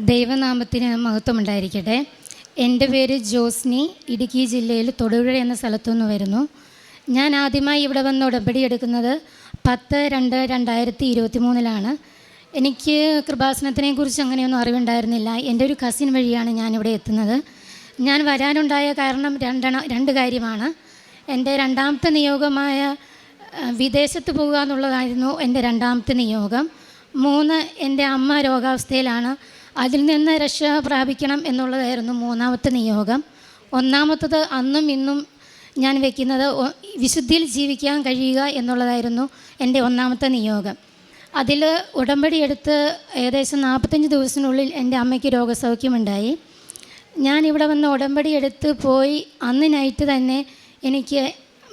ദൈവനാമത്തിന് മഹത്വമുണ്ടായിരിക്കട്ടെ. എൻ്റെ പേര് ജോസ്നി. ഇടുക്കി ജില്ലയിൽ തൊടുപുഴ എന്ന സ്ഥലത്തുനിന്ന് വരുന്നു. ഞാൻ ആദ്യമായി ഇവിടെ വന്ന് ഉടമ്പടി എടുക്കുന്നത് 10/2/2023 എനിക്ക് കൃപാസനത്തിനെക്കുറിച്ച് അങ്ങനെയൊന്നും അറിവുണ്ടായിരുന്നില്ല. എൻ്റെ ഒരു കസിൻ വഴിയാണ് ഞാനിവിടെ എത്തുന്നത്. ഞാൻ വരാനുണ്ടായ കാരണം രണ്ട് കാര്യമാണ്. എൻ്റെ രണ്ടാമത്തെ നിയോഗമായ വിദേശത്ത് പോകുക എന്നുള്ളതായിരുന്നു എൻ്റെ രണ്ടാമത്തെ നിയോഗം. 3, എൻ്റെ അമ്മ രോഗാവസ്ഥയിലാണ്, അതിൽ നിന്ന് രക്ഷ പ്രാപിക്കണം എന്നുള്ളതായിരുന്നു മൂന്നാമത്തെ നിയോഗം. ഒന്നാമത്തത് അന്നും ഇന്നും ഞാൻ വയ്ക്കുന്നത് വിശുദ്ധിയിൽ ജീവിക്കാൻ കഴിയുക എന്നുള്ളതായിരുന്നു എൻ്റെ ഒന്നാമത്തെ നിയോഗം. അതിൽ ഉടമ്പടി എടുത്ത് ഏകദേശം 45 ദിവസത്തിനുള്ളിൽ എൻ്റെ അമ്മയ്ക്ക് രോഗസൗഖ്യമുണ്ടായി. ഞാനിവിടെ വന്ന് ഉടമ്പടി എടുത്ത് പോയി അന്ന് നൈറ്റ് തന്നെ എനിക്ക്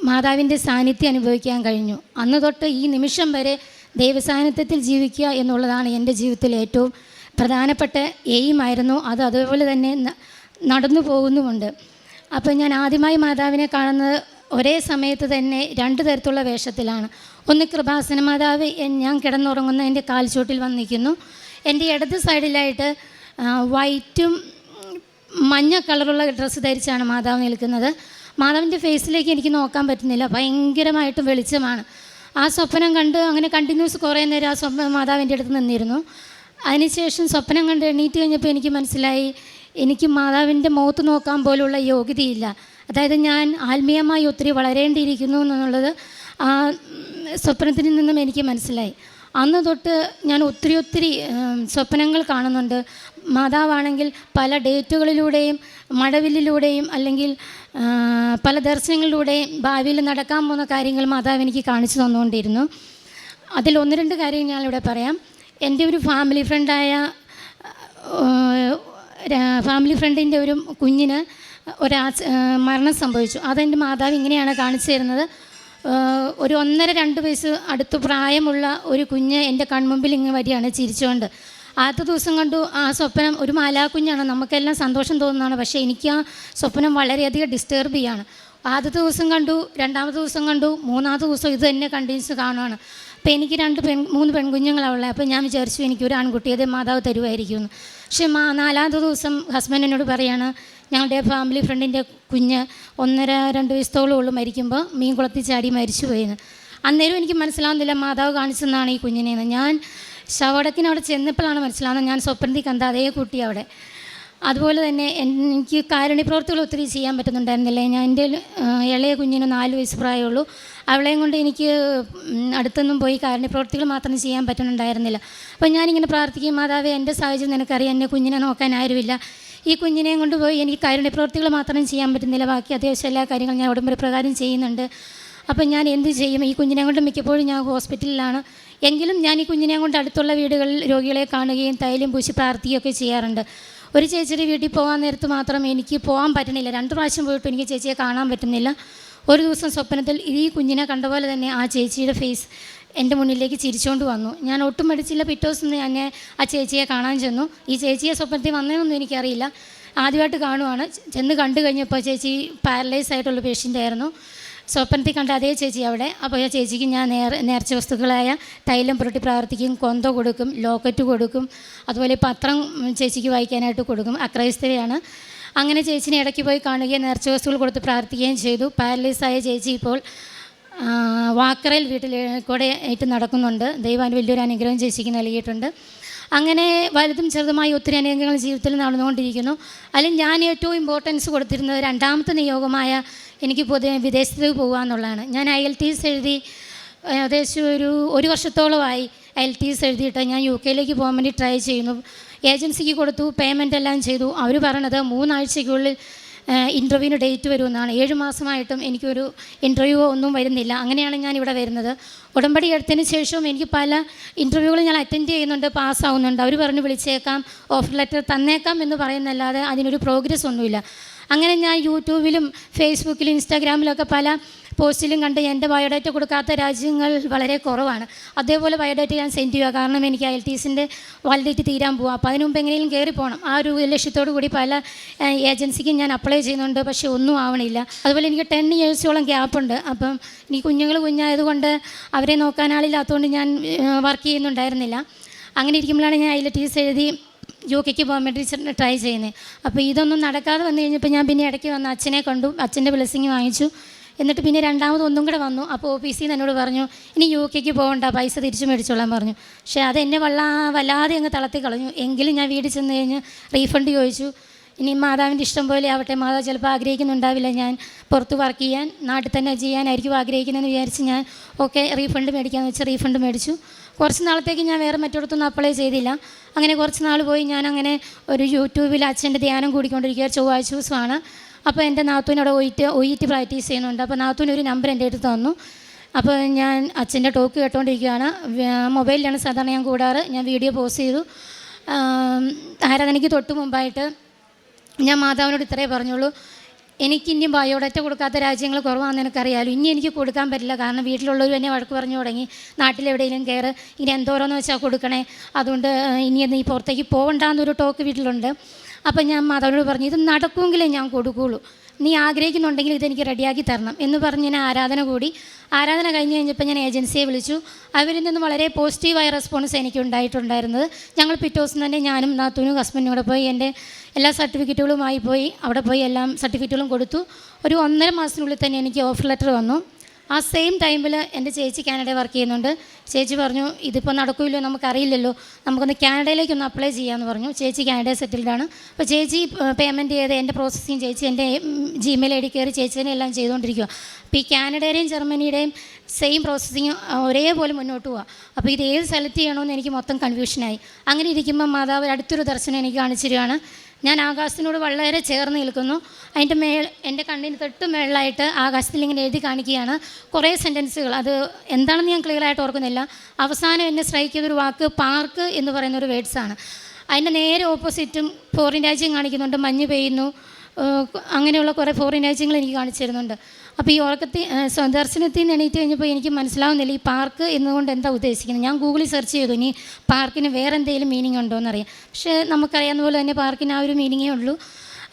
മാതാവിൻ്റെ സാന്നിധ്യം അനുഭവിക്കാൻ കഴിഞ്ഞു. അന്ന് തൊട്ട് ഈ നിമിഷം വരെ ദൈവസാന്നിധ്യത്തിൽ ജീവിക്കുക എന്നുള്ളതാണ് എൻ്റെ ജീവിതത്തിൽ ഏറ്റവും പ്രധാനപ്പെട്ട എയിമായിരുന്നു. അത് അതുപോലെ തന്നെ നടന്നു പോകുന്നുമുണ്ട്. അപ്പോൾ ഞാൻ ആദ്യമായി മാതാവിനെ കാണുന്നത് ഒരേ സമയത്ത് തന്നെ 2 തരത്തിലുള്ള വേഷത്തിലാണ്. ഒന്ന്, കൃപാസന മാതാവ് ഞാൻ കിടന്നുറങ്ങുന്ന എൻ്റെ കാൽച്ചോട്ടിൽ വന്നിരിക്കുന്നു. എൻ്റെ ഇടത് സൈഡിലായിട്ട് വൈറ്റും മഞ്ഞ കളറുള്ള ഡ്രസ്സ് ധരിച്ചാണ് മാതാവ് നിൽക്കുന്നത്. മാതാവിൻ്റെ ഫേസിലേക്ക് എനിക്ക് നോക്കാൻ പറ്റുന്നില്ല, ഭയങ്കരമായിട്ടും വെളിച്ചമാണ്. ആ സ്വപ്നം കണ്ട് അങ്ങനെ കണ്ടിന്യൂസ് കുറേ നേരം ആ സ്വപ്നം മാതാവിൻ്റെ അടുത്ത് നിന്നിരുന്നു. അതിനുശേഷം സ്വപ്നം കണ്ട് എണീറ്റ് കഴിഞ്ഞപ്പോൾ എനിക്ക് മനസ്സിലായി, എനിക്ക് മാതാവിൻ്റെ മുഖത്ത് നോക്കാൻ പോലുള്ള യോഗ്യതയില്ല. അതായത് ഞാൻ ആത്മീയമായി ഒത്തിരി വളരേണ്ടിയിരിക്കുന്നു എന്നുള്ളത് ആ സ്വപ്നത്തിൽ നിന്നും എനിക്ക് മനസ്സിലായി. അന്ന് തൊട്ട് ഞാൻ ഒത്തിരി സ്വപ്നങ്ങൾ കാണുന്നുണ്ട്. മാതാവാണെങ്കിൽ പല ഡേറ്റുകളിലൂടെയും മഴവില്ലിലൂടെയും അല്ലെങ്കിൽ പല ദർശനങ്ങളിലൂടെയും ഭാവിയിൽ നടക്കാൻ പോകുന്ന കാര്യങ്ങൾ മാതാവ് എനിക്ക് കാണിച്ചു തന്നുകൊണ്ടിരുന്നു. അതിൽ 1-2 കാര്യങ്ങൾ ഞാനിവിടെ പറയാം. എൻ്റെ ഒരു ഫാമിലി ഫ്രണ്ടിൻ്റെ ഒരു കുഞ്ഞിന് മരണം സംഭവിച്ചു. അതെൻ്റെ മാതാവ് ഇങ്ങനെയാണ് കാണിച്ചു തരുന്നത്. ഒരു 1.5-2 വയസ്സ് അടുത്ത് പ്രായമുള്ള ഒരു കുഞ്ഞ് എൻ്റെ കൺമുമ്പിൽ ഇങ്ങനെ വരികയാണ് ചിരിച്ചുകൊണ്ട്. ആദ്യത്തെ ദിവസം കണ്ടു ആ സ്വപ്നം ഒരു മാലാക്കുഞ്ഞാണ്, നമുക്കെല്ലാം സന്തോഷം തോന്നുന്നതാണ്. പക്ഷേ എനിക്ക് ആ സ്വപ്നം വളരെയധികം ഡിസ്റ്റർബ് ചെയ്യാണ്. ആദ്യത്തെ ദിവസം കണ്ടു, 2ാമത്തെ ദിവസം കണ്ടു, 3ാമത്തെ ദിവസം ഇത് തന്നെ കണ്ടിന്യൂസ് കാണുകയാണ്. അപ്പോൾ എനിക്ക് 3 പെൺകുഞ്ഞുങ്ങളാണുള്ളത്. അപ്പോൾ ഞാൻ വിചാരിച്ചു എനിക്കൊരു ആൺകുട്ടിയെ മാതാവ് തരുമായിരിക്കുമെന്ന്. പക്ഷേ 4ാമത്തെ ദിവസം ഹസ്ബൻഡ് എന്നോട് പറയാണ്, ഞങ്ങളുടെ ഫാമിലി ഫ്രണ്ടിൻ്റെ കുഞ്ഞ് 1.5-2 വയസ്സോളം ഉള്ളു മരിക്കുമ്പോൾ മീൻ കുളത്തിൽ ചാടി മരിച്ചു പോയെന്ന്. അന്നേരം എനിക്ക് മനസ്സിലാവുന്നില്ല മാതാവ് കാണിച്ചെന്നാണ് ഈ കുഞ്ഞിനെയെന്ന്. ഞാൻ ശവടക്കിന് അവിടെ ചെന്നപ്പോഴാണ് മനസ്സിലാവുന്നത് ഞാൻ സ്വപ്നത്തിൽ കണ്ട അതേ കുട്ടി അവിടെ. അതുപോലെ തന്നെ എനിക്ക് കാരുണ്യപ്രവർത്തികൾ ഒത്തിരി ചെയ്യാൻ പറ്റുന്നുണ്ടായിരുന്നില്ല. ഞാൻ എൻ്റെ ഇളയ കുഞ്ഞിന് 4 വയസ്സ് പ്രായമുള്ളൂ. അവളെയും കൊണ്ട് എനിക്ക് അടുത്തൊന്നും പോയി കാരുണ്യപ്രവർത്തികൾ മാത്രം ചെയ്യാൻ പറ്റുന്നുണ്ടായിരുന്നില്ല. അപ്പോൾ ഞാനിങ്ങനെ പ്രാർത്ഥിക്കും, മാതാവേ എൻ്റെ സാഹചര്യം നിനക്കറിയാം, എന്നെ കുഞ്ഞിനെ നോക്കാൻ ആരുമില്ല, ഈ കുഞ്ഞിനെയും കൊണ്ട് പോയി എനിക്ക് കാരുണ്യപ്രവർത്തികൾ മാത്രം ചെയ്യാൻ പറ്റുന്നില്ല, ബാക്കി അത്യാവശ്യം എല്ലാ കാര്യങ്ങളും ഞാൻ ഉടമ്പടി പ്രകാരം ചെയ്യുന്നുണ്ട്. അപ്പം ഞാൻ എന്ത് ചെയ്യും? ഈ കുഞ്ഞിനെ കൊണ്ട് മിക്കപ്പോഴും ഞാൻ ഹോസ്പിറ്റലിലാണ്. എങ്കിലും ഞാൻ ഈ കുഞ്ഞിനെ കൊണ്ട് അടുത്തുള്ള വീടുകളിൽ രോഗികളെ കാണുകയും തൈലം പൂശി പ്രാർത്ഥിക്കുകയൊക്കെ ചെയ്യാറുണ്ട്. ഒരു ചേച്ചിയുടെ വീട്ടിൽ പോകാൻ നേരത്ത് മാത്രം എനിക്ക് പോകാൻ പറ്റുന്നില്ല. 2 പ്രാവശ്യം പോയിട്ട് എനിക്ക് ചേച്ചിയെ കാണാൻ പറ്റുന്നില്ല. ഒരു ദിവസം സ്വപ്നത്തിൽ ഈ കുഞ്ഞിനെ കണ്ട പോലെ തന്നെ ആ ചേച്ചിയുടെ ഫേസ് എൻ്റെ മുന്നിലേക്ക് ചിരിച്ചുകൊണ്ട് വന്നു. ഞാൻ ഒട്ടും പഠിച്ചില്ല. പിറ്റേ ദിവസം ഞാൻ ആ ചേച്ചിയെ കാണാൻ ചെന്നു. ഈ ചേച്ചിയെ സ്വപ്നത്തിൽ വന്നതെന്നൊന്നും എനിക്കറിയില്ല, ആദ്യമായിട്ട് കാണുവാണ്. ചെന്ന് കണ്ടു കഴിഞ്ഞപ്പോൾ ചേച്ചി പാരലൈസ് ആയിട്ടുള്ള പേഷ്യൻ്റായിരുന്നു. സ്വപ്നത്തിൽ കണ്ട അതേ ചേച്ചി അവിടെ. അപ്പോൾ ആ ചേച്ചിക്ക് ഞാൻ നേർച്ച വസ്തുക്കളായ തൈലം പുരട്ടി പ്രാർത്ഥിക്കും, കൊന്ത കൊടുക്കും, ലോക്കറ്റ് കൊടുക്കും, അതുപോലെ പത്രം ചേച്ചിക്ക് വായിക്കാനായിട്ട് കൊടുക്കും. അക്രൈസ്തവയാണ്. അങ്ങനെ ചേച്ചിനെ ഇടയ്ക്ക് പോയി കാണുകയും നേർച്ച വസ്തുക്കൾ കൊടുത്ത് പ്രാർത്ഥിക്കുകയും ചെയ്തു. പാരലൈസായ ചേച്ചി ഇപ്പോൾ വാക്കറയിൽ വീട്ടിൽ കൂടെ ആയിട്ട് നടക്കുന്നുണ്ട്. ദൈവം വലിയൊരു അനുഗ്രഹം ചേച്ചിക്ക് നൽകിയിട്ടുണ്ട്. അങ്ങനെ വലുതും ചെറുതുമായി ഒത്തിരി അനുഗ്രഹങ്ങൾ ജീവിതത്തിൽ നടന്നുകൊണ്ടിരിക്കുന്നു. അതിൽ ഞാൻ ഏറ്റവും ഇമ്പോർട്ടൻസ് കൊടുത്തിരുന്നത് 2ാമത്തെ നിയോഗമായ എനിക്ക് വിദേശത്തേക്ക് പോകുക എന്നുള്ളതാണ്. ഞാൻ IELTS എഴുതി ഏകദേശം ഒരു വർഷത്തോളമായി IELTS എഴുതിയിട്ട് ഞാൻ UK പോകാൻ വേണ്ടി ട്രൈ ചെയ്യുന്നു. ഏജൻസിക്ക് കൊടുത്തു, പേയ്മെൻ്റ് എല്ലാം ചെയ്തു. അവർ പറയണത് 3 ആഴ്ചയ്ക്കുള്ളിൽ ഇൻ്റർവ്യൂവിന് ഡേറ്റ് വരുമെന്നാണ്. 7 മാസമായിട്ടും എനിക്കൊരു ഇൻ്റർവ്യൂ ഒന്നും വരുന്നില്ല. അങ്ങനെയാണ് ഞാൻ ഇവിടെ വരുന്നത്. ഉടമ്പടി എടുത്തതിന് ശേഷവും എനിക്ക് പല ഇൻ്റർവ്യൂകളും ഞാൻ അറ്റൻഡ് ചെയ്യുന്നുണ്ട്, പാസ്സാവുന്നുണ്ട്. അവർ പറഞ്ഞ് വിളിച്ചേക്കാം, ഓഫർ ലെറ്റർ തന്നേക്കാം എന്ന് പറയുന്നല്ലാതെ അതിനൊരു പ്രോഗ്രസ് ഒന്നുമില്ല. അങ്ങനെ ഞാൻ യൂട്യൂബിലും ഫേസ്ബുക്കിലും ഇൻസ്റ്റാഗ്രാമിലൊക്കെ പല പോസ്റ്റിലും കണ്ട് എൻ്റെ ബയോഡാറ്റ കൊടുക്കാത്ത രാജ്യങ്ങൾ വളരെ കുറവാണ്. അതേപോലെ ബയോഡാറ്റ ഞാൻ സെൻഡ് ചെയ്യുക. കാരണം എനിക്ക് IELTSൻ്റെ വാലിഡിറ്റി തീരാൻ പോവുക. അപ്പോൾ അതിന് മുമ്പ് എങ്ങനെയും കയറി പോകണം. ആ ഒരു ലക്ഷ്യത്തോടു കൂടി പല ഏജൻസിക്കും ഞാൻ അപ്ലൈ ചെയ്യുന്നുണ്ട്, പക്ഷേ ഒന്നും ആവണില്ല. അതുപോലെ എനിക്ക് 10 ഇയേഴ്സോളം ഗ്യാപ്പുണ്ട്. അപ്പം ഈ കുഞ്ഞായതുകൊണ്ട് അവരെ നോക്കാൻ ആളില്ലാത്തതുകൊണ്ട് ഞാൻ വർക്ക് ചെയ്യുന്നുണ്ടായിരുന്നില്ല. അങ്ങനെ ഇരിക്കുമ്പോഴാണ് ഞാൻ IELTS എഴുതി UK പോകാൻ വേണ്ടി ട്രൈ ചെയ്യുന്നത്. അപ്പോൾ ഇതൊന്നും നടക്കാതെ വന്നു കഴിഞ്ഞപ്പോൾ ഞാൻ പിന്നെ ഇടയ്ക്ക് വന്ന് അച്ഛനെ കണ്ടു, അച്ഛൻ്റെ ബ്ലെസ്സിങ് വാങ്ങിച്ചു. എന്നിട്ട് പിന്നെ രണ്ടാമതൊന്നും കൂടെ വന്നു. അപ്പോൾ ഓഫീസിൽ നിന്ന് എന്നോട് പറഞ്ഞു, ഇനി UK പോകണ്ട, പൈസ തിരിച്ചു മേടിച്ചോളാൻ പറഞ്ഞു. പക്ഷേ അതെന്നെ വല്ലാതെ അങ്ങ് തളർത്തി കളഞ്ഞു. എങ്കിലും ഞാൻ വീട്ടിൽ ചെന്ന് കഴിഞ്ഞ് റീഫണ്ട് ചോദിച്ചു. ഇനി മാതാവിൻ്റെ ഇഷ്ടം പോലെ ആവട്ടെ, മാതാവ് ചിലപ്പോൾ ആഗ്രഹിക്കുന്നുണ്ടാവില്ല ഞാൻ പുറത്ത് വർക്ക് ചെയ്യാൻ, നാട്ടിൽ തന്നെ ചെയ്യാനായിരിക്കും ആഗ്രഹിക്കുന്നതെന്ന് വിചാരിച്ച് ഞാൻ ഓക്കെ റീഫണ്ട് മേടിക്കാമെന്ന് വെച്ചാൽ റീഫണ്ട് മേടിച്ചു. കുറച്ച് നാളത്തേക്ക് ഞാൻ വേറെ മറ്റിടത്തൊന്നും അപ്ലൈ ചെയ്തില്ല. അങ്ങനെ കുറച്ച് നാൾ പോയി. ഞാൻ അങ്ങനെ ഒരു യൂട്യൂബിൽ അച്ഛൻ്റെ ധ്യാനം കൂടിക്കൊണ്ടിരിക്കുക, ചൊവ്വാഴ്ച ദിവസമാണ്. അപ്പോൾ എൻ്റെ നാത്തൂനോട് ഒയിറ്റ് പ്രാക്ടീസ് ചെയ്യുന്നുണ്ട്. അപ്പോൾ നാത്തൂനൊരു നമ്പർ എൻ്റെ അടുത്ത് തന്നു. അപ്പോൾ ഞാൻ അച്ഛൻ്റെ ടോക്ക് കേട്ടുകൊണ്ടിരിക്കുകയാണ്. മൊബൈലിലാണ് സാധാരണ ഞാൻ കൂടാറ്. ഞാൻ വീഡിയോ പോസ്റ്റ് ചെയ്തു. ആരാധനയ്ക്ക് തൊട്ട് മുമ്പായിട്ട് ഞാൻ മാതാവിനോട് ഇത്രേ പറഞ്ഞുള്ളൂ, എനിക്ക് ഇനി ബയോഡാറ്റ കൊടുക്കാത്ത രാജ്യങ്ങൾ കുറവാണെന്ന് എനിക്കറിയാമല്ലോ. ഇനി എനിക്ക് കൊടുക്കാൻ പറ്റില്ല. കാരണം വീട്ടിലുള്ളവർ എന്നെ വഴക്ക് പറഞ്ഞു തുടങ്ങി, നാട്ടിലെവിടെയെങ്കിലും കയറ്, ഇനി എന്തോരോന്ന് വെച്ചാൽ കൊടുക്കണേ, അതുകൊണ്ട് ഇനി നീ പുറത്തേക്ക് പോകണ്ടെന്നൊരു ടോക്ക് വീട്ടിലുണ്ട്. അപ്പം ഞാൻ മാതാവിനോട് പറഞ്ഞു, ഇത് നടക്കുമെങ്കിലേ ഞാൻ കൊടുക്കുകയുള്ളൂ, നീ ആഗ്രഹിക്കുന്നുണ്ടെങ്കിൽ ഇതെനിക്ക് റെഡിയാക്കി തരണം എന്ന് പറഞ്ഞ് ഞാൻ ആരാധന കൂടി. ആരാധന കഴിഞ്ഞ് കഴിഞ്ഞപ്പോൾ ഞാൻ ഏജൻസിയെ വിളിച്ചു. അവരിൽ നിന്ന് വളരെ പോസിറ്റീവായ റെസ്പോൺസ് എനിക്ക് ഉണ്ടായിട്ടുണ്ടായിരുന്നത്. ഞങ്ങൾ പിറ്റേ ദിവസം തന്നെ ഞാനും നാത്തൂനും ഹസ്ബൻഡും കൂടെ പോയി എൻ്റെ എല്ലാ സർട്ടിഫിക്കറ്റുകളുമായി പോയി അവിടെ പോയി എല്ലാം സർട്ടിഫിക്കറ്റുകളും കൊടുത്തു. ഒരു 1.5 മാസത്തിനുള്ളിൽ തന്നെ എനിക്ക് ഓഫർ ലെറ്റർ വന്നു. ആ സെയിം ടൈമിൽ എൻ്റെ ചേച്ചി കാനഡയിൽ വർക്ക് ചെയ്യുന്നുണ്ട്. ചേച്ചി പറഞ്ഞു, ഇതിപ്പോൾ നടക്കില്ലോ, നമുക്കറിയില്ലല്ലോ, നമുക്കൊന്ന് കാനഡയിലേക്കൊന്ന് അപ്ലൈ ചെയ്യാമെന്ന് പറഞ്ഞു. ചേച്ചി കാനഡയിൽ സെറ്റിൽഡാണ്. അപ്പോൾ ചേച്ചി പേയ്മെൻറ്റ് ചെയ്ത് എൻ്റെ പ്രോസസ്സിങ് ചേച്ചി എൻ്റെ Gmail ID കയറി ചേച്ചി തന്നെ എല്ലാം ചെയ്തുകൊണ്ടിരിക്കുക. അപ്പോൾ ഈ കാനഡയുടെയും ജർമ്മനിയുടെയും സെയിം പ്രോസസ്സിങ് ഒരേപോലെ മുന്നോട്ട് പോവുക. അപ്പോൾ ഇത് ഏത് സെലക്ട് ചെയ്യണമെന്ന് എനിക്ക് മൊത്തം കൺഫ്യൂഷനായി. അങ്ങനെ ഇരിക്കുമ്പോൾ മാതാവ് അടുത്തൊരു ദർശനം എനിക്ക് കാണിച്ചിരിക്കുകയാണ്. ഞാൻ ആകാശത്തിനോട് വളരെ ചേർന്ന് നിൽക്കുന്നു. അതിൻ്റെ എൻ്റെ കണ്ണിന് തൊട്ട് മേളിലായിട്ട് ആകാശത്തിൽ ഇങ്ങനെ എഴുതി കാണിക്കുകയാണ് കുറേ സെൻറ്റൻസുകൾ. അത് എന്താണെന്ന് ഞാൻ ക്ലിയറായിട്ട് ഓർക്കുന്നില്ല. അവസാനം എന്നെ സ്ട്രൈക്ക് ചെയ്തൊരു വാക്ക് പാർക്ക് എന്ന് പറയുന്നൊരു വേർഡ്സാണ്. അതിൻ്റെ നേരെ ഓപ്പോസിറ്റും ഫോറിൻ രാജ്യം കാണിക്കുന്നുണ്ട്, മഞ്ഞ് പെയ്യുന്നു, അങ്ങനെയുള്ള കുറേ ഫോറിൻ രാജ്യങ്ങൾ എനിക്ക് കാണിച്ചു തരുന്നുണ്ട്. അപ്പോൾ ഈ ദർശനത്തിൽ നിന്ന് എണീറ്റ് കഴിഞ്ഞപ്പോൾ എനിക്ക് മനസ്സിലാവുന്നില്ല ഈ പാർക്ക് എന്നുകൊണ്ട് എന്താ ഉദ്ദേശിക്കുന്നത്. ഞാൻ ഗൂഗിളിൽ സെർച്ച് ചെയ്തു, ഇനി പാർക്കിന് വേറെ എന്തെങ്കിലും മീനിങ് ഉണ്ടോ എന്നറിയാം. പക്ഷേ നമുക്കറിയാവുന്ന പോലെ തന്നെ പാർക്കിന് ആ ഒരു മീനിങ്ങേ ഉള്ളൂ.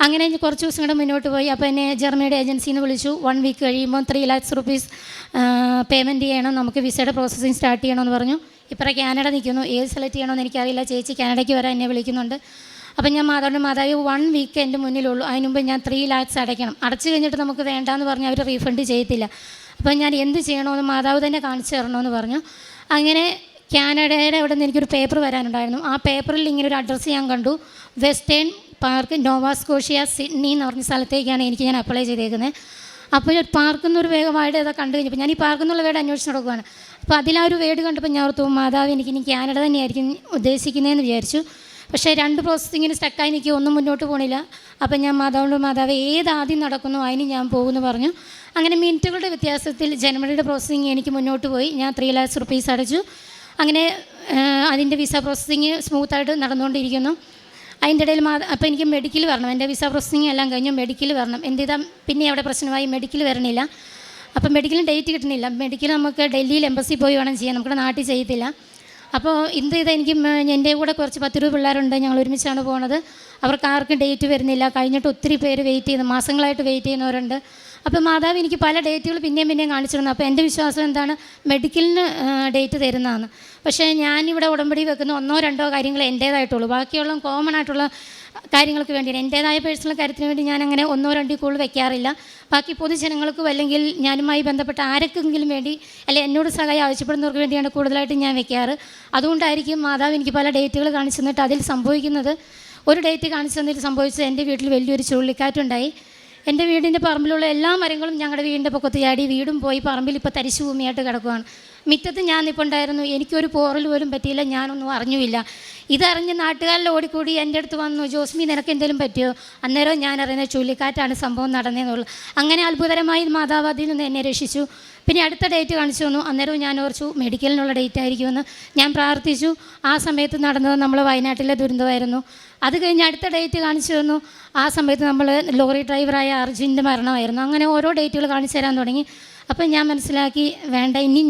അങ്ങനെ കുറച്ച് ദിവസം കൂടെ മുന്നോട്ട് പോയി. അപ്പോൾ എന്നെ ജർമ്മനിയുടെ ഏജൻസിയിൽ നിന്ന് വിളിച്ചു. 1 വീക്ക് കഴിയുമ്പോൾ 3 lakhs rupees പേയ്മെൻറ്റ് ചെയ്യണം, നമുക്ക് വിസയുടെ പ്രോസസ്സിങ് സ്റ്റാർട്ട് ചെയ്യണമെന്ന് പറഞ്ഞു. ഇപ്പോൾ കാനഡ നിൽക്കുന്നു, ഏത് സെലക്ട് ചെയ്യണമെന്ന് എനിക്കറിയില്ല. ചേച്ചി കാനഡയ്ക്ക് വരാൻ എന്നെ വിളിക്കുന്നുണ്ട്. അപ്പം ഞാൻ മാതാവ് 1 വീക്ക് എൻ്റെ മുന്നിലുള്ളൂ, അതിന് മുമ്പ് ഞാൻ 3 lakhs അടയ്ക്കണം. അടച്ചു കഴിഞ്ഞിട്ട് നമുക്ക് വേണ്ടാന്ന് പറഞ്ഞാൽ അവർ റീഫണ്ട് ചെയ്യത്തില്ല. അപ്പം ഞാൻ എന്ത് ചെയ്യണമെന്ന് മാതാവ് തന്നെ കാണിച്ചു തരണമെന്ന് പറഞ്ഞു. അങ്ങനെ കാനഡയുടെ അവിടെ നിന്ന് എനിക്കൊരു പേപ്പർ വരാനുണ്ടായിരുന്നു. ആ പേപ്പറിൽ ഇങ്ങനെ ഒരു അഡ്രസ്സ് ഞാൻ കണ്ടു, വെസ്റ്റേൺ പാർക്ക്, നോവാസ്കോഷ്യ, സിഡ്നി എന്ന് പറഞ്ഞ സ്ഥലത്തേക്കാണ് ഞാൻ അപ്ലൈ ചെയ്തേക്കുന്നത്. അപ്പോൾ ഒരു പാർക്ക് എന്നൊരു വേർഡ് ഏതാ കണ്ടു കഴിഞ്ഞപ്പോൾ ഞാൻ ഈ പാർക്ക് എന്നുള്ള വേർഡ് അന്വേഷിച്ച് നടക്കുകയാണ്. അപ്പോൾ അതിലാ ഒരു വേർഡ് കണ്ടപ്പോൾ ഞാൻ ഓർത്തു, മാതാവ് ഇനി കാനഡ തന്നെയായിരിക്കും ഉദ്ദേശിക്കുന്നതെന്ന് വിചാരിച്ചു. പക്ഷേ 2 പ്രോസസ്സിങ്ങിന് സ്റ്റക്കായി എനിക്ക് ഒന്നും മുന്നോട്ട് പോകണില്ല. അപ്പം ഞാൻ മാതാവ് ഏതാദ്യം നടക്കുന്നു അതിന് ഞാൻ പോകുമെന്ന് പറഞ്ഞു. അങ്ങനെ മിനിറ്റുകളുടെ വ്യത്യാസത്തിൽ ജർമ്മനിയുടെ പ്രോസസ്സിങ് എനിക്ക് മുന്നോട്ട് പോയി. ഞാൻ 3 lakhs rupees അടച്ചു. അങ്ങനെ അതിൻ്റെ വിസ പ്രോസസ്സിങ് സ്മൂത്തായിട്ട് നടന്നുകൊണ്ടിരിക്കുന്നു. അതിൻ്റെ ഇടയിൽ അപ്പോൾ എനിക്ക് മെഡിക്കൽ വരണം. എൻ്റെ വിസ പ്രോസസ്സിങ് എല്ലാം കഴിഞ്ഞു, മെഡിക്കൽ വരണം. എന്ത് ചെയ്താൽ പിന്നെ അവിടെ പ്രശ്നമായി, മെഡിക്കൽ വരണില്ല. അപ്പം മെഡിക്കലിന് ഡേറ്റ് കിട്ടുന്നില്ല. മെഡിക്കൽ നമുക്ക് ഡൽഹിയിൽ എംബസി പോയി വേണം ചെയ്യാൻ, നമ്മുടെ നാട്ടിൽ ചെയ്യത്തില്ല. അപ്പോൾ എന്ത് ചെയ്താൽ എനിക്ക് എൻ്റെ കൂടെ കുറച്ച് 10-20 പിള്ളേരുണ്ട്, ഞങ്ങൾ ഒരുമിച്ചാണ് പോകുന്നത്. അവർക്ക് ആർക്കും ഡേറ്റ് വരുന്നില്ല. കഴിഞ്ഞിട്ട് ഒത്തിരി പേര് വെയിറ്റ് ചെയ്യുന്നു, മാസങ്ങളായിട്ട് വെയിറ്റ് ചെയ്യുന്നവരുണ്ട്. അപ്പോൾ മാതാവ് എനിക്ക് പല ഡേറ്റുകൾ പിന്നെയും കാണിച്ചിരുന്നു. അപ്പോൾ എൻ്റെ വിശ്വാസം എന്താണ്, മെഡിക്കലിന് ഡേറ്റ് തരുന്നതാണ്. പക്ഷേ ഞാനിവിടെ ഉടമ്പടി വെക്കുന്ന 1-2 കാര്യങ്ങൾ എൻ്റേതായിട്ടുള്ളൂ. ബാക്കിയുള്ള കോമൺ ആയിട്ടുള്ള കാര്യങ്ങൾക്ക് വേണ്ടിയാണ്, എൻ്റേതായ പേഴ്സണൽ കാര്യത്തിന് വേണ്ടി ഞാൻ അങ്ങനെ 1-2 കൂടുതൽ വെക്കാറില്ല. ബാക്കി പൊതുജനങ്ങൾക്കും അല്ലെങ്കിൽ ഞാനുമായി ബന്ധപ്പെട്ട ആർക്കെങ്കിലും വേണ്ടി അല്ലെങ്കിൽ എന്നോട് സഹായം ആവശ്യപ്പെടുന്നവർക്ക് വേണ്ടിയാണ് കൂടുതലായിട്ട് ഞാൻ വെക്കാറ്. അതുകൊണ്ടായിരിക്കും മാതാവ് എനിക്ക് പല ഡേറ്റുകൾ കാണിച്ചു തന്നിട്ട് അതിൽ സംഭവിക്കുന്നത്, ഒരു ഡേറ്റ് കാണിച്ചു തന്നിട്ട് സംഭവിച്ചത് എൻ്റെ വീട്ടിൽ വലിയൊരു ചുഴലിക്കാറ്റുണ്ടായി. എൻ്റെ വീടിൻ്റെ പറമ്പിലുള്ള എല്ലാ മരങ്ങളും ഞങ്ങളുടെ വീടിൻ്റെ പൊക്കത്ത് ചാടി, വീടും പോയി, പറമ്പിൽ ഇപ്പോൾ തരിശു ഭൂമിയായിട്ട് കിടക്കുകയാണ്. മുറ്റത്ത് ഞാൻ ഇപ്പോൾ ഉണ്ടായിരുന്നു, എനിക്കൊരു പോറൽ പോലും പറ്റിയില്ല, ഞാനൊന്നും അറിഞ്ഞുമില്ല. ഇതറിഞ്ഞ് നാട്ടുകാരിൽ ഓടിക്കൂടി എൻ്റെ അടുത്ത് വന്നു, ജോസ്മി നിനക്ക് എന്തെങ്കിലും പറ്റിയോ? അന്നേരം ഞാൻ അറിയുന്നത് ചുഴലിക്കാറ്റാണ് സംഭവം നടന്നതെന്നുള്ളൂ. അങ്ങനെ അത്ഭുതകരമായി മാതാവ് അതിൽ നിന്ന് എന്നെ രക്ഷിച്ചു. പിന്നെ അടുത്ത ഡേറ്റ് കാണിച്ചു തന്നു. അന്നേരവും ഞാൻ ഓർച്ചു മെഡിക്കലിനുള്ള ഡേറ്റ് ആയിരിക്കുമെന്ന് ഞാൻ പ്രാർത്ഥിച്ചു. ആ സമയത്ത് നടന്നത് നമ്മൾ വയനാട്ടിലെ ദുരന്തമായിരുന്നു. അത് കഴിഞ്ഞ് അടുത്ത ഡേറ്റ് കാണിച്ചു തന്നു. ആ സമയത്ത് നമ്മൾ ലോറി ഡ്രൈവറായ അർജുൻ്റെ മരണമായിരുന്നു. അങ്ങനെ ഓരോ ഡേറ്റുകൾ കാണിച്ചു തരാൻ തുടങ്ങി. അപ്പം ഞാൻ മനസ്സിലാക്കി, വേണ്ട, ഇനി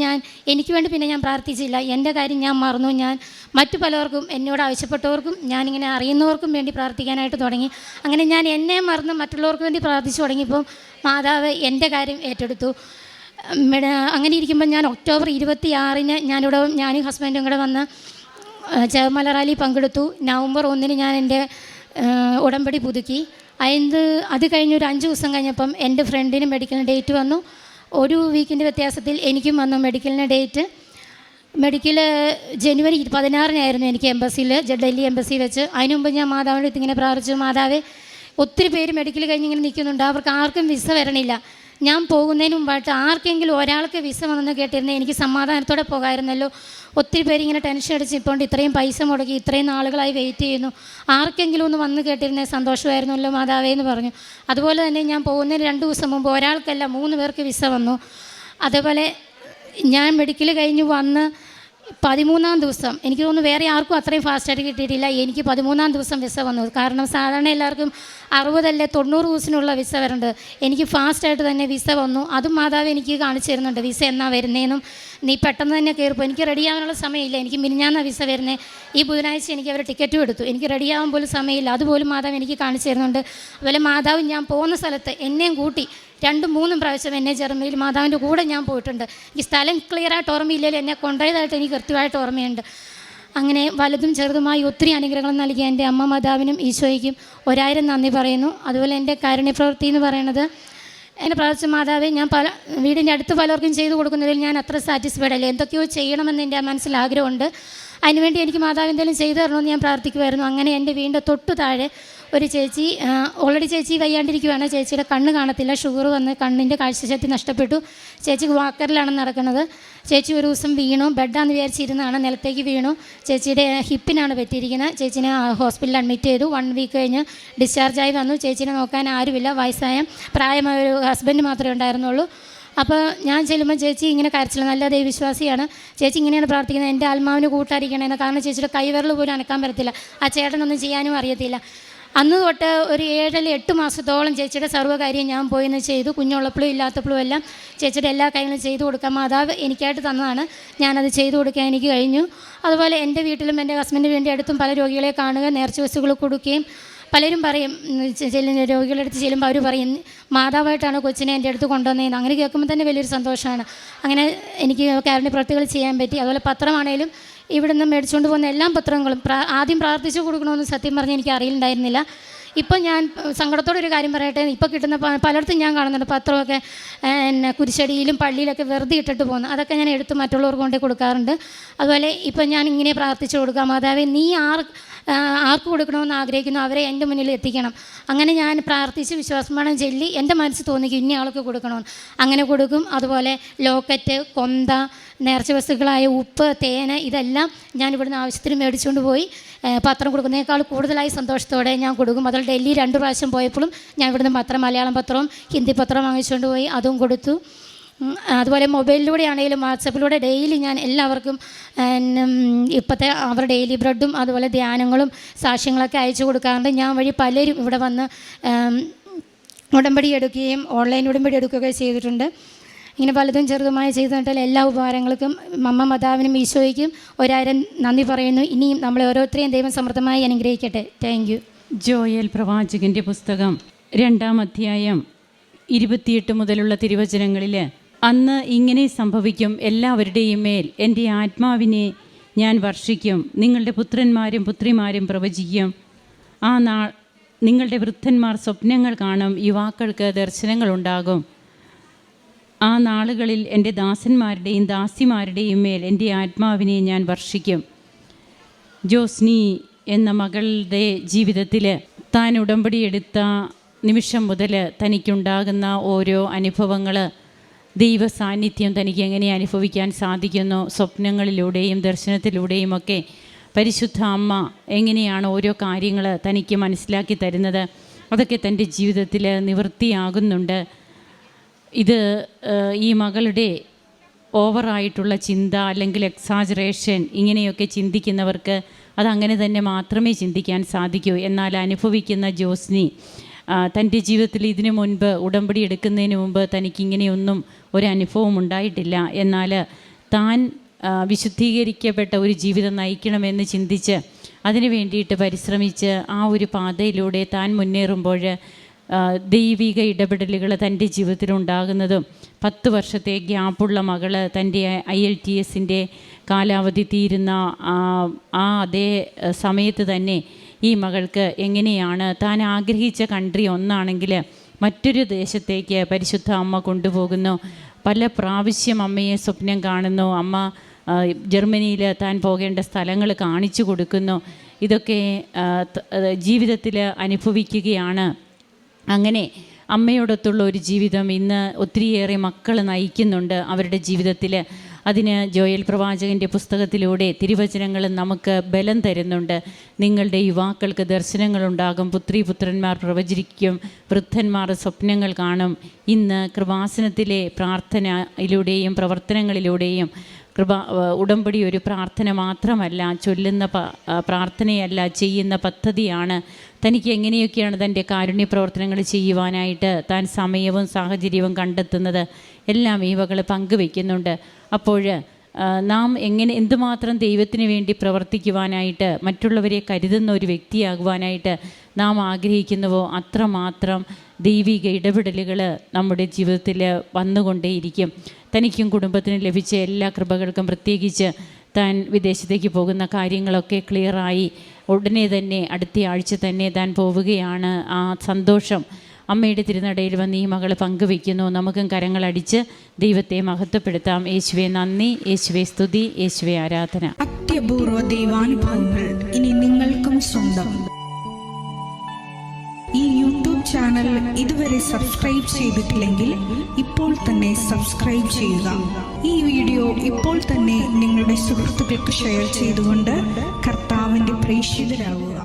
എനിക്ക് വേണ്ടി പിന്നെ ഞാൻ പ്രാർത്ഥിച്ചില്ല. എൻ്റെ കാര്യം ഞാൻ മറന്നു. ഞാൻ മറ്റു പലർക്കും, എന്നോട് ആവശ്യപ്പെട്ടവർക്കും, ഞാനിങ്ങനെ അറിയുന്നവർക്കും വേണ്ടി പ്രാർത്ഥിക്കാനായിട്ട് തുടങ്ങി. അങ്ങനെ ഞാൻ എന്നെ മറന്ന് മറ്റുള്ളവർക്ക് വേണ്ടി പ്രാർത്ഥിച്ചു തുടങ്ങിയപ്പോൾ മാതാവ് എൻ്റെ കാര്യം ഏറ്റെടുത്തു. അങ്ങനെ ഇരിക്കുമ്പോൾ ഞാൻ ഒക്ടോബർ 26-ന് ഞാനിവിടെ, ഞാനും ഹസ്ബൻഡും കൂടെ വന്ന് ജപമാല റാലി പങ്കെടുത്തു. നവംബർ 1 ഞാൻ എൻ്റെ ഉടമ്പടി പുതുക്കി. അത് കഴിഞ്ഞ് ഒരു 5 ദിവസം കഴിഞ്ഞപ്പം എൻ്റെ ഫ്രണ്ടിന് മെഡിക്കലിന് ഡേറ്റ് വന്നു. ഒരു വീക്കിൻ്റെ വ്യത്യാസത്തിൽ എനിക്കും വന്നു മെഡിക്കലിന് ഡേറ്റ്. മെഡിക്കൽ ജനുവരി 16 എനിക്ക് എംബസിയിൽ, ഡൽഹി എംബസി വെച്ച്. അതിന് മുമ്പ് ഞാൻ മാതാവിൻ്റെ അടുത്ത് ഇങ്ങനെ പ്രാർത്ഥിച്ചു, മാതാവേ ഒത്തിരി പേര് മെഡിക്കൽ കഴിഞ്ഞ് ഇങ്ങനെ നിൽക്കുന്നുണ്ട്, അവർക്ക് ആർക്കും വിസ വരണില്ല. ഞാൻ പോകുന്നതിന് മുമ്പായിട്ട് ആർക്കെങ്കിലും ഒരാൾക്ക് വിസ വന്നെന്ന് കേട്ടിരുന്നേ എനിക്ക് സമാധാനത്തോടെ പോകാമായിരുന്നല്ലോ. ഒത്തിരി പേര് ഇങ്ങനെ ടെൻഷൻ അടിച്ച് ഇപ്പോൾ ഇത്രയും പൈസ മുടക്കി ഇത്രയും നാളുകളായി വെയിറ്റ് ചെയ്യുന്നു, ആർക്കെങ്കിലും ഒന്ന് വന്ന് കേട്ടിരുന്നേ സന്തോഷമായിരുന്നല്ലോ മാതാവേ എന്ന് പറഞ്ഞു. അതുപോലെ തന്നെ ഞാൻ പോകുന്നതിന് 2 ദിവസം മുമ്പ് ഒരാൾക്കല്ല 3 പേർക്ക് വിസ വന്നു. അതേപോലെ ഞാൻ മെഡിക്കൽ കഴിഞ്ഞ് വന്ന് 13-ാം ദിവസം, എനിക്ക് തോന്നുന്നു വേറെ ആർക്കും അത്രയും ഫാസ്റ്റായിട്ട് കിട്ടിയിട്ടില്ല, എനിക്ക് 13-ാം ദിവസം വിസ വന്നു. കാരണം സാധാരണ എല്ലാവർക്കും 60 അല്ല 90 ദിവസത്തിനുള്ള വിസ വരേണ്ടത്. എനിക്ക് ഫാസ്റ്റായിട്ട് തന്നെ വിസ വന്നു. അതും മാതാവ് എനിക്ക് കാണിച്ചു തരുന്നുണ്ട്, വിസ എന്നാ വരുന്നതെന്നും നീ പെട്ടെന്ന് തന്നെ കയറിപ്പോൾ. എനിക്ക് റെഡിയാവാനുള്ള സമയമില്ല, എനിക്ക് മിനിഞ്ഞാന്നാ വിസ വരുന്നത്. ഈ ബുധനാഴ്ച എനിക്ക് അവർ ടിക്കറ്റും എടുത്തു, എനിക്ക് റെഡിയാവാൻ പോലും സമയമില്ല. അതുപോലും മാതാവ് എനിക്ക് കാണിച്ചു തരുന്നുണ്ട്. അതുപോലെ മാതാവ് ഞാൻ പോകുന്ന സ്ഥലത്ത് എന്നെയും കൂട്ടി 2-3 പ്രാവശ്യം എന്നെ ജർമ്മനിയിൽ മാതാവിൻ്റെ കൂടെ ഞാൻ പോയിട്ടുണ്ട്. എനിക്ക് സ്ഥലം ക്ലിയറായിട്ട് ഓർമ്മയില്ലെങ്കിലും എന്നെ കൊണ്ടുപോയതായിട്ട് എനിക്ക് കൃത്യമായിട്ട് ഓർമ്മയുണ്ട്. അങ്ങനെ വലുതും ചെറുതുമായി ഒത്തിരി അനുഗ്രഹങ്ങൾ നൽകിയ എൻ്റെ അമ്മ മാതാവിനും ഈശോയ്ക്കും 1000 നന്ദി പറയുന്നു. അതുപോലെ എൻ്റെ കാരുണ്യപ്രവൃത്തി എന്ന് പറയുന്നത്, എൻ്റെ പ്രാർത്ഥിച്ച മാതാവേ, ഞാൻ വീടിൻ്റെ അടുത്ത് പലർക്കും ചെയ്തു കൊടുക്കുന്നതിൽ ഞാൻ അത്ര സാറ്റിസ്ഫൈഡ് അല്ല, എന്തൊക്കെയോ ചെയ്യണമെന്ന് എൻ്റെ മനസ്സിൽ ആഗ്രഹമുണ്ട്. അതിനുവേണ്ടി എനിക്ക് മാതാവ് എന്തെങ്കിലും ചെയ്തു തരണമെന്ന് ഞാൻ പ്രാർത്ഥിക്കുമായിരുന്നു. അങ്ങനെ എൻ്റെ വീടിൻ്റെ തൊട്ടു താഴെ ഒരു ചേച്ചി, ഓൾറെഡി ചേച്ചി വയ്യാണ്ടിരിക്കുകയാണ്, ചേച്ചിയുടെ കണ്ണ് കാണത്തില്ല, ഷുഗർ വന്ന് കണ്ണിൻ്റെ കാഴ്ചശക്തി നഷ്ടപ്പെട്ടു. ചേച്ചിക്ക് വാക്കറിലാണ് നടക്കുന്നത്. ചേച്ചി ഒരു ദിവസം വീണു, ബെഡാന്ന് വിചാരിച്ചിരുന്നാണ്, നിലത്തേക്ക് വീണു. ചേച്ചിയുടെ ഹിപ്പിനാണ് പറ്റിയിരിക്കുന്നത്. ചേച്ചിനെ ഹോസ്പിറ്റലിൽ അഡ്മിറ്റ് ചെയ്തു. 1 വീക്ക് കഴിഞ്ഞ് ഡിസ്ചാർജായി വന്നു. ചേച്ചിനെ നോക്കാൻ ആരുമില്ല, വയസ്സായ പ്രായമായ ഒരു ഹസ്ബൻഡ് മാത്രമേ ഉണ്ടായിരുന്നുള്ളൂ. അപ്പോൾ ഞാൻ ചെല്ലുമ്പോൾ ചേച്ചി ഇങ്ങനെ കരച്ചില്ല, നല്ല ദൈവവിശ്വാസിയാണ്. ചേച്ചി ഇങ്ങനെയാണ് പ്രാർത്ഥിക്കുന്നത്, എൻ്റെ ആത്മാവിന് കൂട്ടായിരിക്കണമെന്ന്. കാരണം ചേച്ചിയുടെ കൈവിരൽ പോലും അനക്കാൻ പറ്റത്തില്ല, ആ ചേട്ടനൊന്നും ചെയ്യാനും അറിയത്തില്ല. അന്ന് തൊട്ട് ഒരു 7-8 മാസത്തോളം ചേച്ചിയുടെ സർവ്വകാര്യം ഞാൻ പോയിന്ന് ചെയ്തു. കുഞ്ഞുള്ളപ്പോഴും ഇല്ലാത്തപ്പോഴും എല്ലാം ചേച്ചിയുടെ എല്ലാ കാര്യങ്ങളും ചെയ്തു കൊടുക്കാൻ മാതാവ് എനിക്കായിട്ട് തന്നതാണ്. ഞാനത് ചെയ്തു കൊടുക്കാൻ എനിക്ക് കഴിഞ്ഞു. അതുപോലെ എൻ്റെ വീട്ടിലും എൻ്റെ ഹസ്ബൻഡിന് വേണ്ടി അടുത്തും പല രോഗികളെ കാണുക, നേർച്ച വസ്തുക്കൾ കൊടുക്കുകയും. പലരും പറയും, രോഗികളുടെ അടുത്ത് ചെല്ലുമ്പോൾ അവർ പറയും മാതാവായിട്ടാണ് കൊച്ചിനെ എൻ്റെ അടുത്ത് കൊണ്ടുവന്നതെന്ന്. അങ്ങനെ കേൾക്കുമ്പോൾ തന്നെ വലിയൊരു സന്തോഷമാണ്. അങ്ങനെ എനിക്ക് കാരുണ്യ പ്രവൃത്തികൾ ചെയ്യാൻ പറ്റി. അതുപോലെ പത്രമാണേലും ഇവിടുന്ന് മേടിച്ചുകൊണ്ട് പോകുന്ന എല്ലാ പത്രങ്ങളും ആദ്യം പ്രാർത്ഥിച്ചു കൊടുക്കണമെന്ന് സത്യം പറഞ്ഞ് എനിക്ക് അറിയില്ലായിരുന്നില്ല. ഇപ്പം ഞാൻ സങ്കടത്തോടൊരു കാര്യം പറയട്ടെ, ഇപ്പോൾ കിട്ടുന്ന പലയിടത്തും ഞാൻ കാണുന്നുണ്ട് പത്രമൊക്കെ കുരിശടിയിലും പള്ളിയിലൊക്കെ വെറുതെ ഇട്ടിട്ട് പോകുന്നു. അതൊക്കെ ഞാൻ എടുത്ത് മറ്റുള്ളവർക്ക് കൊണ്ടേ കൊടുക്കാറുണ്ട്. അതുപോലെ ഇപ്പം ഞാൻ ഇങ്ങനെ പ്രാർത്ഥിച്ചു കൊടുക്കാം, മാതാവേ നീ ആർക്ക് കൊടുക്കണമെന്ന് ആഗ്രഹിക്കുന്നു അവരെ എൻ്റെ മുന്നിൽ എത്തിക്കണം. അങ്ങനെ ഞാൻ പ്രാർത്ഥിച്ച് വിശ്വാസമാണ് ചൊല്ലി എൻ്റെ മനസ്സിൽ തോന്നിക്കും ഇന്ന ആൾക്ക് കൊടുക്കണമെന്ന്, അങ്ങനെ കൊടുക്കും. അതുപോലെ ലോക്കറ്റ്, കൊന്ത, നേർച്ച വസ്തുക്കളായ ഉപ്പ്, തേന്, ഇതെല്ലാം ഞാൻ ഇവിടുന്ന് ആവശ്യത്തിന് മേടിച്ചുകൊണ്ട് പോയി പത്രം കൊടുക്കുന്നതിനേക്കാൾ കൂടുതലായി സന്തോഷത്തോടെ ഞാൻ കൊടുക്കും. അതിൽ ഡൽഹി 2 പ്രാവശ്യം പോയപ്പോഴും ഞാൻ ഇവിടുന്ന് പത്രം, മലയാളം പത്രവും ഹിന്ദി പത്രം വാങ്ങിച്ചുകൊണ്ട് പോയി അതും കൊടുത്തു. അതുപോലെ മൊബൈലിലൂടെ ആണെങ്കിലും വാട്സപ്പിലൂടെ ഡെയിലി ഞാൻ എല്ലാവർക്കും ഇപ്പോഴത്തെ അവർ ഡെയിലി ബ്രെഡും അതുപോലെ ധ്യാനങ്ങളും സാക്ഷ്യങ്ങളൊക്കെ അയച്ചു കൊടുക്കാറുണ്ട്. ഞാൻ വഴി പലരും ഇവിടെ വന്ന് ഉടമ്പടി എടുക്കുകയും ഓൺലൈൻ ഉടമ്പടി എടുക്കുകയൊക്കെ ചെയ്തിട്ടുണ്ട്. ഇങ്ങനെ പലതും ചെറുതുമായി ചെയ്തിട്ടുള്ള എല്ലാ ഉപകാരങ്ങൾക്കും അമ്മ മാതാവിനും ഈശോയ്ക്കും 1000 നന്ദി പറയുന്നു. ഇനിയും നമ്മളെ ഓരോരുത്തരെയും ദൈവം സമൃദ്ധമായി അനുഗ്രഹിക്കട്ടെ. Thank you. ജോയൽ പ്രവാചകൻ്റെ പുസ്തകം 2-ാം അധ്യായം 28 മുതലുള്ള തിരുവചനങ്ങളിൽ, അന്ന് ഇങ്ങനെ സംഭവിക്കും, എല്ലാവരുടെയും മേൽ എൻ്റെ ആത്മാവിനെ ഞാൻ വർഷിക്കും, നിങ്ങളുടെ പുത്രന്മാരും പുത്രിമാരും പ്രവചിക്കും, ആ നിങ്ങളുടെ വൃദ്ധന്മാർ സ്വപ്നങ്ങൾ കാണും, യുവാക്കൾക്ക് ദർശനങ്ങളുണ്ടാകും. ആ നാളുകളിൽ എൻ്റെ ദാസന്മാരുടെയും ദാസിമാരുടെയും മേൽ എൻ്റെ ആത്മാവിനെ ഞാൻ വർഷിക്കും. ജോസ്നി എന്ന മകളുടെ ജീവിതത്തിൽ താൻ ഉടമ്പടിയെടുത്ത നിമിഷം മുതൽ തനിക്കുണ്ടാകുന്ന ഓരോ അനുഭവങ്ങൾ, ദൈവ സാന്നിധ്യം തനിക്ക് എങ്ങനെ അനുഭവിക്കാൻ സാധിക്കുന്നു, സ്വപ്നങ്ങളിലൂടെയും ദർശനത്തിലൂടെയും ഒക്കെ പരിശുദ്ധ അമ്മ എങ്ങനെയാണ് ഓരോ കാര്യങ്ങൾ തനിക്ക് മനസ്സിലാക്കി തരുന്നത്, അതൊക്കെ തൻ്റെ ജീവിതത്തിൽ നിവൃത്തിയാകുന്നുണ്ട്. ഇത് ഈ മകളുടെ ഓവറായിട്ടുള്ള ചിന്ത അല്ലെങ്കിൽ എക്സാജറേഷൻ ഇങ്ങനെയൊക്കെ ചിന്തിക്കുന്നവർക്ക് അതങ്ങനെ തന്നെ മാത്രമേ ചിന്തിക്കാൻ സാധിക്കൂ. എന്നാൽ അനുഭവിക്കുന്ന ജോസ്നി തൻ്റെ ജീവിതത്തിൽ ഇതിനു മുൻപ് ഉടമ്പടി എടുക്കുന്നതിന് മുമ്പ് തനിക്കിങ്ങനെയൊന്നും ഒരനുഭവം ഉണ്ടായിട്ടില്ല. എന്നാൽ താൻ വിശുദ്ധീകരിക്കപ്പെട്ട ഒരു ജീവിതം നയിക്കണമെന്ന് ചിന്തിച്ച് അതിനു വേണ്ടിയിട്ട് പരിശ്രമിച്ച് ആ ഒരു പാതയിലൂടെ താൻ മുന്നേറുമ്പോൾ ദൈവിക ഇടപെടലുകൾ തൻ്റെ ജീവിതത്തിലുണ്ടാകുന്നതും 10 വർഷത്തെ ഗ്യാപ്പുള്ള മകൾ തൻ്റെ IELTS കാലാവധി തീരുന്ന അതേ സമയത്ത് തന്നെ ഈ മകൾക്ക് എങ്ങനെയാണ് താൻ ആഗ്രഹിച്ച കൺട്രി ഒന്നാണെങ്കിൽ മറ്റൊരു ദേശത്തേക്ക് പരിശുദ്ധ അമ്മ കൊണ്ടുപോകുന്നു. പല പ്രാവശ്യം അമ്മയെ സ്വപ്നം കാണുന്നു. അമ്മ ജർമ്മനിയിൽ താൻ പോകേണ്ട സ്ഥലങ്ങൾ കാണിച്ചു കൊടുക്കുന്നു. ഇതൊക്കെ ജീവിതത്തിൽ അനുഭവിക്കുകയാണ്. അങ്ങനെ അമ്മയോടൊത്തുള്ള ഒരു ജീവിതം ഇന്ന് ഒത്തിരിയേറെ മക്കൾ നയിക്കുന്നുണ്ട് അവരുടെ ജീവിതത്തിൽ. അതിന് ജോയൽ പ്രവാചകൻ്റെ പുസ്തകത്തിലൂടെ തിരുവചനങ്ങൾ നമുക്ക് ബലം തരുന്നുണ്ട്. നിങ്ങളുടെ യുവാക്കൾക്ക് ദർശനങ്ങളുണ്ടാകും, പുത്രീപുത്രന്മാർ പ്രവചിക്കും, വൃദ്ധന്മാർ സ്വപ്നങ്ങൾ കാണും. ഇന്ന് കൃപാസനത്തിലെ പ്രാർത്ഥനയിലൂടെയും പ്രവർത്തനങ്ങളിലൂടെയും ഉടമ്പടി ഒരു പ്രാർത്ഥന മാത്രമല്ല, ചൊല്ലുന്ന പ്രാർത്ഥനയല്ല, ചെയ്യുന്ന പദ്ധതിയാണ്. തനിക്ക് എങ്ങനെയൊക്കെയാണ് തൻ്റെ കാരുണ്യ പ്രവർത്തനങ്ങൾ ചെയ്യുവാനായിട്ട് താൻ സമയവും സാഹചര്യവും കണ്ടെത്തുന്നത് എല്ലാം ഈ വകൾ പങ്കുവെക്കുന്നുണ്ട്. അപ്പോൾ നാം എന്തുമാത്രം ദൈവത്തിന് വേണ്ടി പ്രവർത്തിക്കുവാനായിട്ട്, മറ്റുള്ളവരെ കരുതുന്ന ഒരു വ്യക്തിയാകുവാനായിട്ട് നാം ആഗ്രഹിക്കുന്നുവോ അത്രമാത്രം ദൈവിക ഇടപെടലുകൾ നമ്മുടെ ജീവിതത്തിൽ വന്നുകൊണ്ടേയിരിക്കും. തനിക്കും കുടുംബത്തിനും ലഭിച്ച എല്ലാ കൃപകൾക്കും, പ്രത്യേകിച്ച് താൻ വിദേശത്തേക്ക് പോകുന്ന കാര്യങ്ങളൊക്കെ ക്ലിയറായി ഉടനെ തന്നെ അടുത്ത ആഴ്ച തന്നെ താൻ പോവുകയാണ്. ആ സന്തോഷം അമ്മയുടെ തിരുനടയിൽ വന്ന് ഈ മകൾ പങ്കുവയ്ക്കുന്നു. നമുക്കും കരങ്ങളടിച്ച് ദൈവത്തെ മഹത്വപ്പെടുത്താം. യേശുവെ നന്ദി, യേശുവെ സ്തുതി, യേശുവെ ആരാധന. അത്യപൂർവ ദൈവാനുഭവങ്ങൾ ഇനി നിങ്ങൾക്കും സ്വന്തം. ഈ യൂട്യൂബ് ചാനൽ ഇതുവരെ സബ്സ്ക്രൈബ് ചെയ്തിട്ടില്ലെങ്കിൽ ഇപ്പോൾ തന്നെ സബ്സ്ക്രൈബ് ചെയ്യുക. ഈ വീഡിയോ ഇപ്പോൾ തന്നെ നിങ്ങളുടെ സുഹൃത്തുക്കൾക്ക് ഷെയർ ചെയ്തുകൊണ്ട് കർത്താവിൻ്റെ പ്രേക്ഷിതരാകുക.